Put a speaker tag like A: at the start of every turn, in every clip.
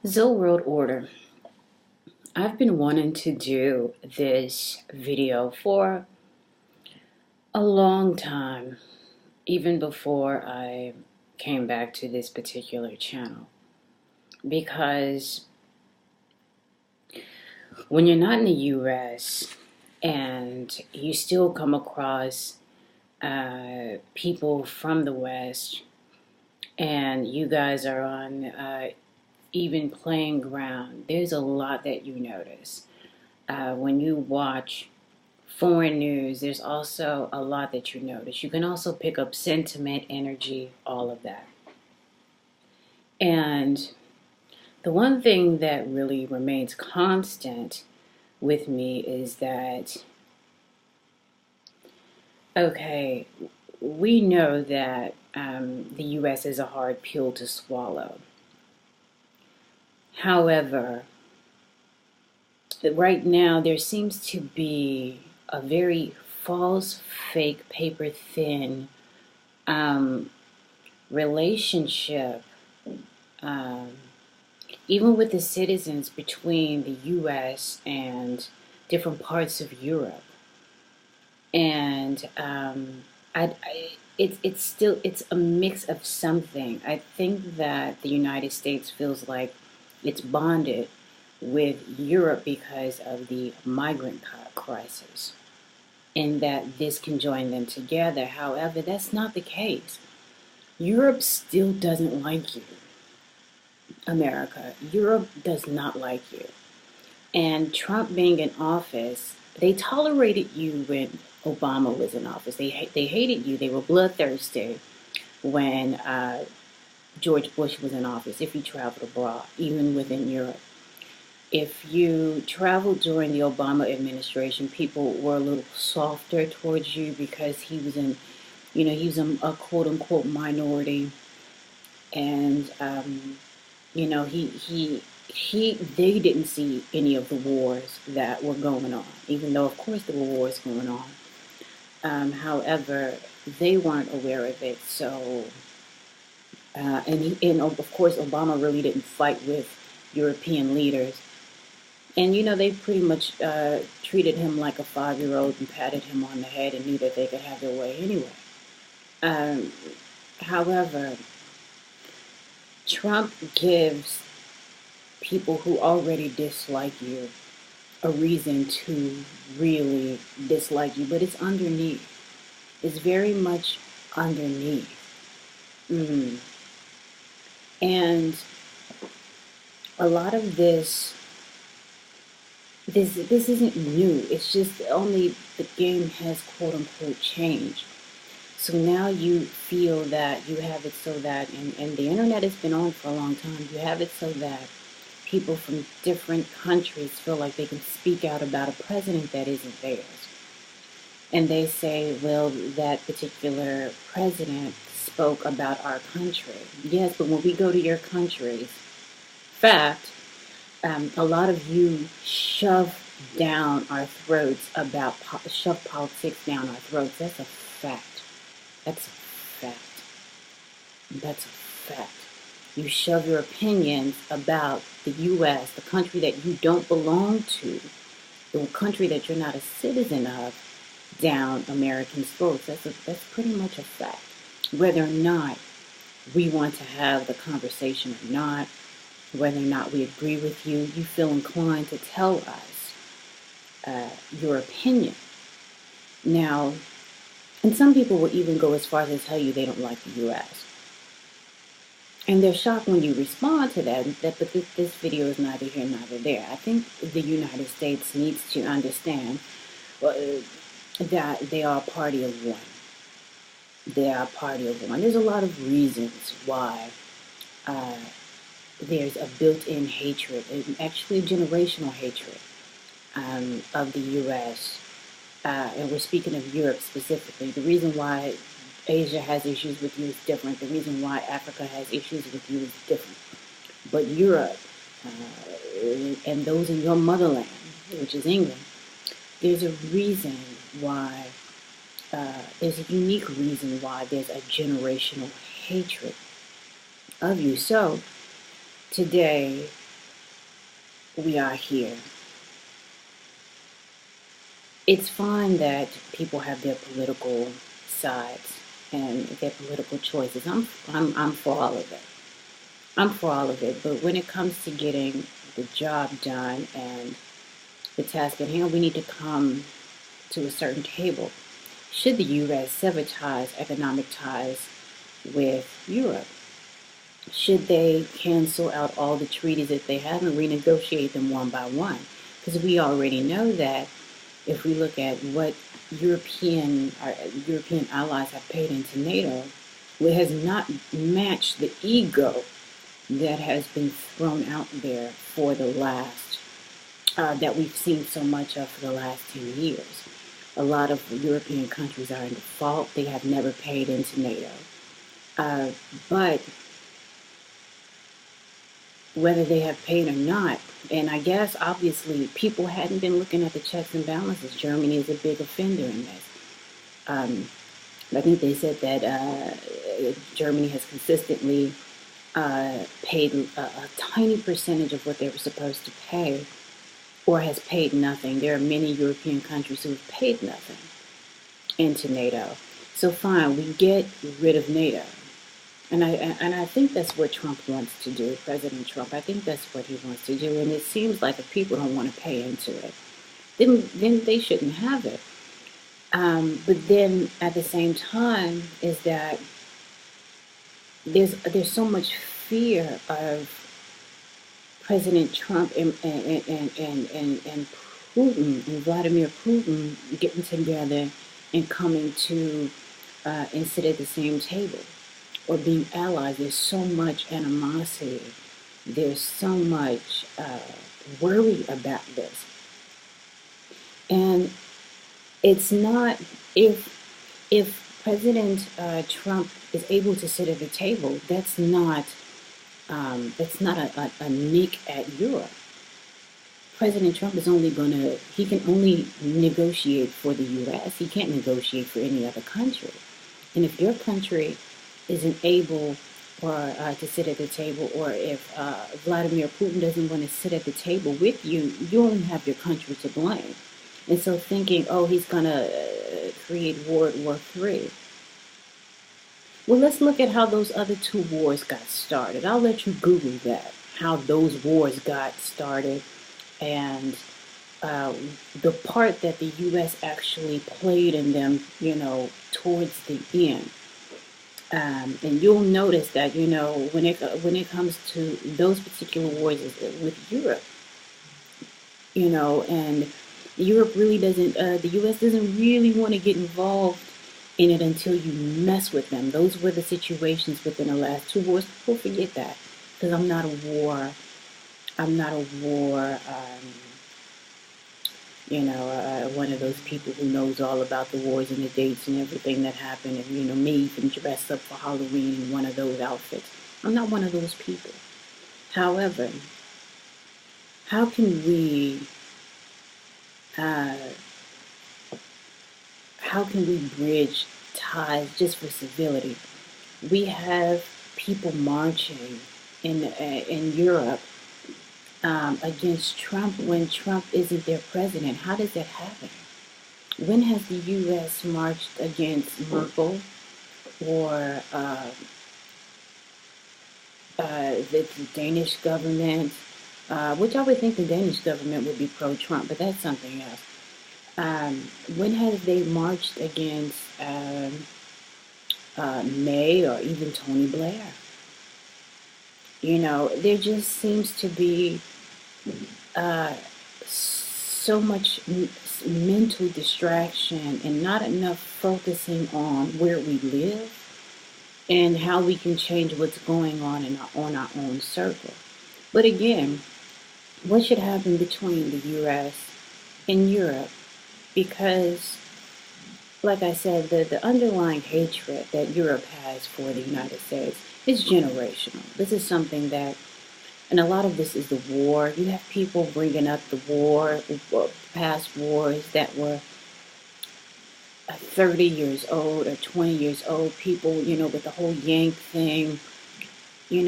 A: Zoe World Order. I've been wanting to do this video for a long time, even before I came back to this particular channel. Because when you're not in the US and you still come across people from the West and you guys are on even playing ground, there's a lot that you notice. When you watch foreign news, there's also a lot that you notice. You can also pick up sentiment, energy, all of that. And the one thing that really remains constant with me is that, okay, we know that the U.S. is a hard pill to swallow. However, right now there seems to be a very false, fake, paper thin relationship, even with the citizens between the U.S. and different parts of Europe. And it's a mix of something. I think that the United States feels like it's bonded with Europe because of the migrant crisis, and that this can join them together. However, that's not the case. Europe still doesn't like you, America. Europe does not like you. And Trump being in office, they tolerated you when Obama was in office. They hated you. They were bloodthirsty when George Bush was in office, if you traveled abroad, even within Europe. If you traveled during the Obama administration, people were a little softer towards you because he was a quote unquote minority, and they didn't see any of the wars that were going on, even though of course there were wars going on. However, they weren't aware of it. So, and of course, Obama really didn't fight with European leaders. And they pretty much treated him like a 5-year-old and patted him on the head and knew that they could have their way anyway. However, Trump gives people who already dislike you a reason to really dislike you, but it's underneath. It's very much underneath. And a lot of this isn't new. It's just only the game has quote unquote changed. So now you feel that you have it so that, and the internet has been on for a long time, you have it so that people from different countries feel like they can speak out about a president that isn't theirs. And they say, well, that particular president spoke about our country. Yes, but when we go to your country's fact, a lot of you shove down our throats shove politics down our throats. That's a fact. That's a fact. That's a fact. You shove your opinions about the U.S., the country that you don't belong to, the country that you're not a citizen of, down Americans' throats. That's pretty much a fact. Whether or not we want to have the conversation or not, whether or not we agree with you, you feel inclined to tell us your opinion. Now, and some people will even go as far as to tell you they don't like the U.S. And they're shocked when you respond to that, but this video is neither here nor there. I think the United States needs to understand that they are a party of one. They are a party of one. There's a lot of reasons why there's a built-in hatred, actually generational hatred of the U.S. And we're speaking of Europe specifically. The reason why Asia has issues with you is different. The reason why Africa has issues with you is different. But Europe and those in your motherland, which is England, there's a reason why, there's a unique reason why there's a generational hatred of you. So today, we are here. It's fine that people have their political sides and their political choices. I'm for all of it. I'm for all of it. But when it comes to getting the job done and the task at hand, we need to come to a certain table. Should the U.S. sever ties, economic ties with Europe? Should they cancel out all the treaties that they have and renegotiate them one by one? Because we already know that if we look at what European allies have paid into NATO, it has not matched the ego that has been thrown out there for the last that we've seen so much of for the last 10 years. A lot of European countries are in default. They have never paid into NATO. But whether they have paid or not, and I guess obviously people hadn't been looking at the checks and balances. Germany is a big offender in this. I think they said that Germany has consistently paid a tiny percentage of what they were supposed to pay, or has paid nothing. There are many European countries who have paid nothing into NATO. So fine, we get rid of NATO. And I think that's what Trump wants to do, President Trump. I think that's what he wants to do. And it seems like if people don't want to pay into it, then they shouldn't have it. But then at the same time is that there's so much fear of President Trump and Putin and Vladimir Putin getting together and coming to and sit at the same table or being allies. There's so much animosity. There's so much worry about this. And it's not, if President Trump is able to sit at the table, that's not a nick at Europe. President Trump is he can only negotiate for the U.S. He can't negotiate for any other country. And if your country isn't able to sit at the table, or if Vladimir Putin doesn't want to sit at the table with you, you only have your country to blame. And so thinking, oh, he's going to create World War III. Well, let's look at how those other two wars got started. I'll let you Google that, how those wars got started, and the part that the U.S. actually played in them, towards the end. And you'll notice that, when it comes to those particular wars with Europe, and Europe really doesn't, the U.S. doesn't really want to get involved in it until you mess with them. Those were the situations within the last two wars. People forget that, because I'm not a war, one of those people who knows all about the wars and the dates and everything that happened, and me even dressed up for Halloween in one of those outfits. I'm not one of those people. However, how can we bridge ties just for civility? We have people marching in Europe against Trump when Trump isn't their president. How does that happen? When has the U.S. marched against Merkel or the Danish government, which I would think the Danish government would be pro-Trump, but that's something else. When have they marched against May or even Tony Blair? There just seems to be so much mental distraction and not enough focusing on where we live and how we can change what's going on on our own circle. But again, what should happen between the U.S. and Europe? Because, like I said, the underlying hatred that Europe has for the United States is generational. This is something that, and a lot of this is the war. You have people bringing up the war, past wars that were 30 years old or 20 years old. People, with the whole Yank thing. you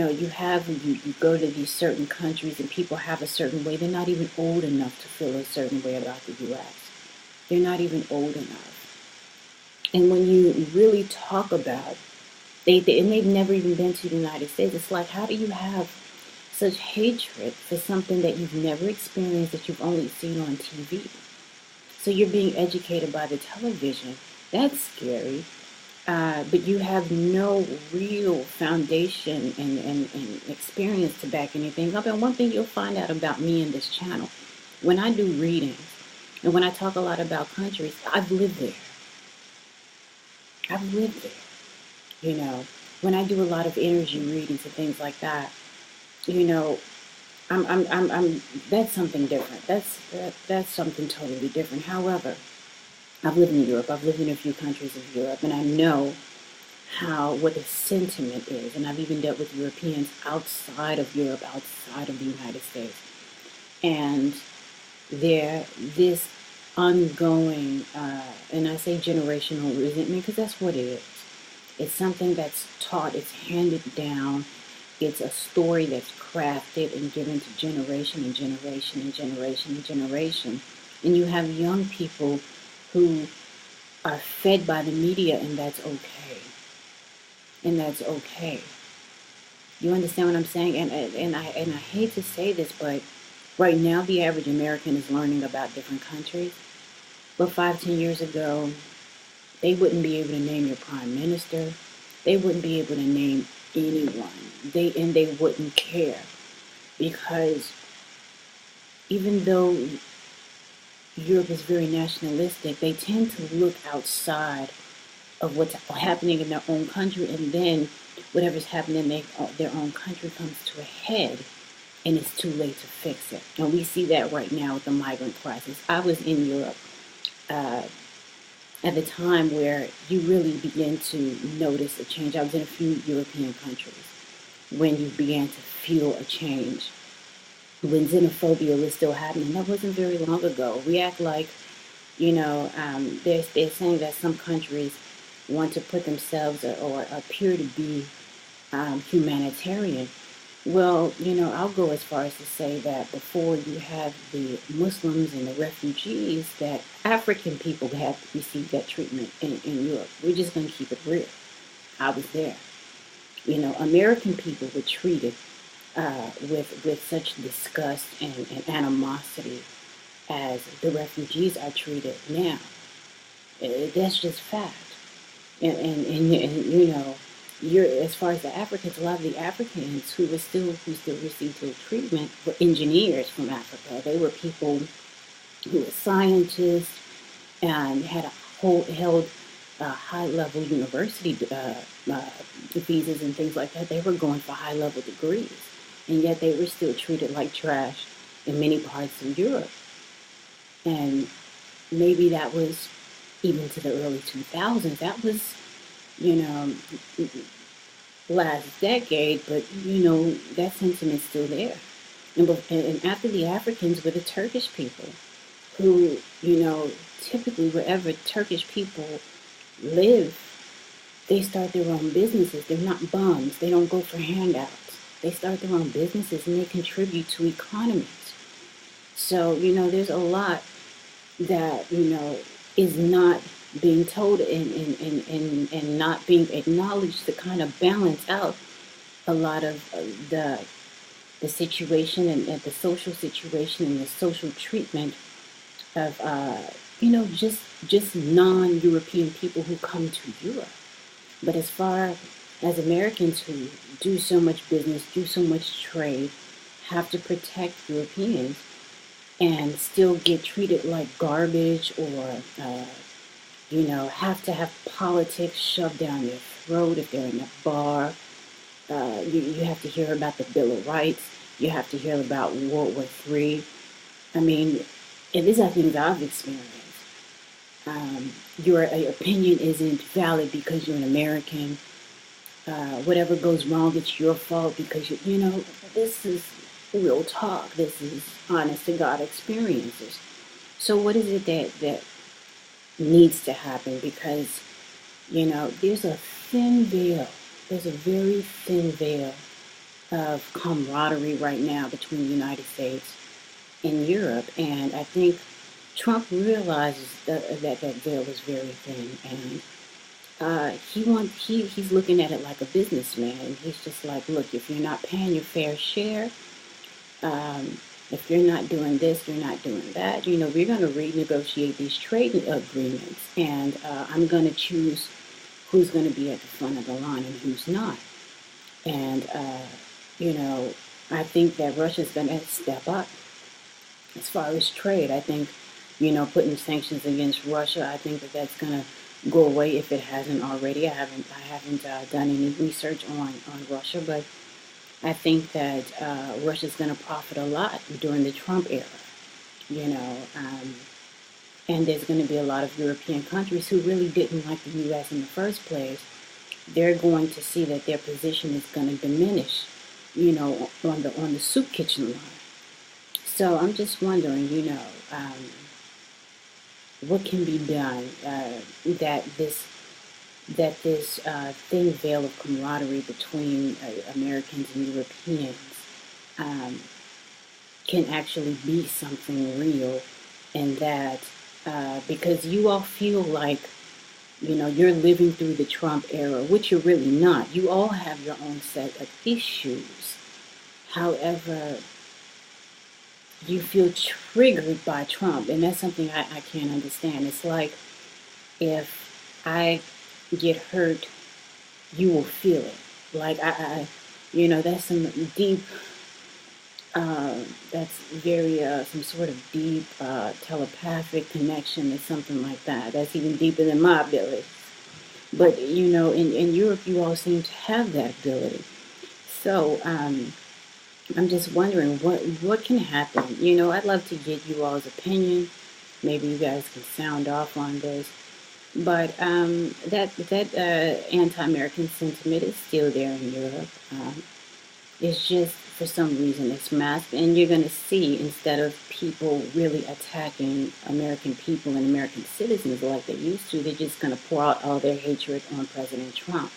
A: go to these certain countries and people have a certain way. They're not even old enough to feel a certain way about the U.S. They're not even old enough. And when you really talk about and they've never even been to the United States, it's like, how do you have such hatred for something that you've never experienced, that you've only seen on TV? So you're being educated by the television. That's scary. But you have no real foundation and experience to back anything up. And one thing you'll find out about me in this channel, when I do readings and when I talk a lot about countries, I've lived there. I've lived there. When I do a lot of energy readings and things like that, you know, I'm that's something different. That's something totally different. However, I've lived in Europe. I've lived in a few countries of Europe, and I know what the sentiment is. And I've even dealt with Europeans outside of Europe, outside of the United States. And this ongoing, and I say generational resentment because that's what it is. It's something that's taught, it's handed down, it's a story that's crafted and given to generation and generation and generation and generation. And you have young people who are fed by the media, and that's okay. And that's okay. You understand what I'm saying? And I hate to say this, but right now the average American is learning about different countries. But 5-10 years ago, they wouldn't be able to name your prime minister. They wouldn't be able to name anyone. They wouldn't care, because even though Europe is very nationalistic, they tend to look outside of what's happening in their own country, and then whatever's happening in their own country comes to a head, and it's too late to fix it. And we see that right now with the migrant crisis. I was in Europe at the time where you really begin to notice a change. I was in a few European countries when you began to feel a change. When xenophobia was still happening, that wasn't very long ago. We act like, they're saying that some countries want to put themselves or appear to be humanitarian. Well, I'll go as far as to say that before you have the Muslims and the refugees, that African people have received that treatment in Europe. We're just going to keep it real. I was there. American people were treated with such disgust and animosity as the refugees are treated now. That's just fact. And you're, as far as the Africans, a lot of the Africans who still received their treatment were engineers from Africa. They were people who were scientists and held high-level university visas and things like that. They were going for high-level degrees, and yet they were still treated like trash in many parts of Europe. And maybe that was even to the early 2000s. That was, last decade, but that sentiment's still there. And after the Africans were the Turkish people, who, typically wherever Turkish people live, they start their own businesses. They're not bums. They don't go for handouts. They start their own businesses and they contribute to economies. So, there's a lot that, is not being told and not being acknowledged to kind of balance out a lot of the situation and the social situation and the social treatment of just non-European people who come to Europe. But as far as Americans who do so much business, do so much trade, have to protect Europeans and still get treated like garbage, or have to have politics shoved down your throat if they're in a bar. You have to hear about the Bill of Rights. You have to hear about World War III. I mean, and these are things I've experienced. Your opinion isn't valid because you're an American. Whatever goes wrong, it's your fault because this is real talk. This is honest to God experiences. So what is it that needs to happen? Because there's a thin veil. There's a very thin veil of camaraderie right now between the United States and Europe. And I think Trump realizes that veil is very thin, and he's looking at it like a businessman. And he's just like, look, if you're not paying your fair share, um, if you're not doing this, you're not doing that. We're going to renegotiate these trade agreements, and I'm going to choose who's going to be at the front of the line and who's not. And you know, I think that Russia's going to step up as far as trade. I think, putting sanctions against Russia, I think that that's going to go away if it hasn't already. I haven't done any research on Russia, but I think that Russia's going to profit a lot during the Trump era. You know, and there's going to be a lot of European countries who really didn't like the U.S. in the first place. They're going to see that their position is going to diminish, on the soup kitchen line. So I'm just wondering, what can be done that this thin veil of camaraderie between Americans and Europeans um, can actually be something real, and that because you all feel like you're living through the Trump era, which you're really not. You all have your own set of issues. However, you feel triggered by Trump, and that's something I can't understand. It's like if I get hurt, you will feel it. Like that's some deep, that's very some sort of deep telepathic connection or something like that. That's even deeper than my ability. But in Europe, you all seem to have that ability. So I'm just wondering what can happen. I'd love to get you all's opinion. Maybe you guys can sound off on this. But that anti-American sentiment is still there in Europe. It's just for some reason it's masked, and you're going to see, instead of people really attacking American people and American citizens like they used to, they're just going to pour out all their hatred on President Trump.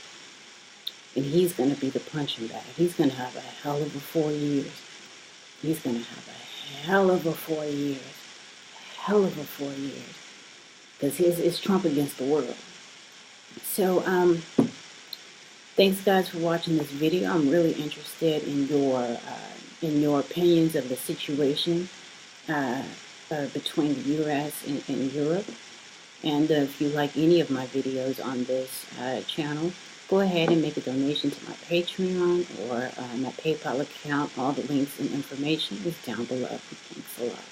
A: And he's going to be the punching bag. He's going to have a hell of a 4 years. He's going to have a hell of a 4 years. Hell of a 4 years. Because it's Trump against the world. So, thanks guys for watching this video. I'm really interested in your opinions of the situation between the U.S. and Europe. And if you like any of my videos on this channel, go ahead and make a donation to my Patreon or my PayPal account. All the links and information is down below. Thanks a lot.